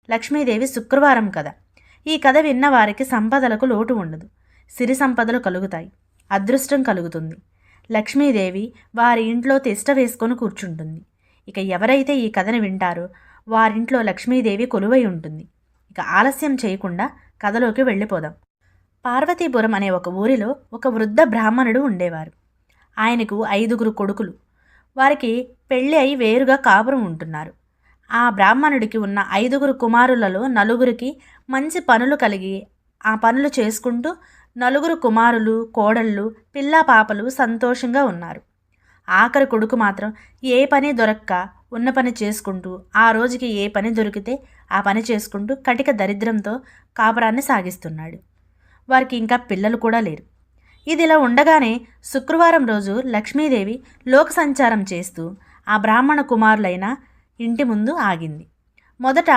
లక్ష్మీదేవి శుక్రవారం కథ. ఈ కథ విన్న వారికి సంపదలకు లోటు ఉండదు. సిరి సంపదలు కలుగుతాయి. అదృష్టం కలుగుతుంది. లక్ష్మీదేవి వారి ఇంట్లో తిష్ట వేసుకొని కూర్చుంటుంది. ఇక ఎవరైతే ఈ కథను వింటారో వారింట్లో లక్ష్మీదేవి కొలువై ఉంటుంది. ఇక ఆలస్యం చేయకుండా కథలోకి వెళ్ళిపోదాం. పార్వతీపురం అనే ఒక ఊరిలో ఒక వృద్ధ బ్రాహ్మణుడు ఉండేవారు. ఆయనకు 5 కొడుకులు. వారికి పెళ్ళి అయి వేరుగా కాపురం ఉంటున్నారు. ఆ బ్రాహ్మణుడికి ఉన్న 5 కుమారులలో 4 మంచి పనులు కలిగి ఆ పనులు చేసుకుంటూ 4 కుమారులు, కోడళ్ళు, పిల్లా పాపలు సంతోషంగా ఉన్నారు. ఆఖరి కొడుకు మాత్రం ఏ పని దొరక్క ఉన్న పని చేసుకుంటూ ఆ రోజుకి ఏ పని దొరికితే ఆ పని చేసుకుంటూ కటిక దరిద్రంతో కాపురాన్ని సాగిస్తున్నాడు. వారికి ఇంకా పిల్లలు కూడా లేరు. ఇదిలా ఉండగానే శుక్రవారం రోజు లక్ష్మీదేవి లోక సంచారం చేస్తూ ఆ బ్రాహ్మణ కుమారులైన ఇంటి ముందు ఆగింది. మొదట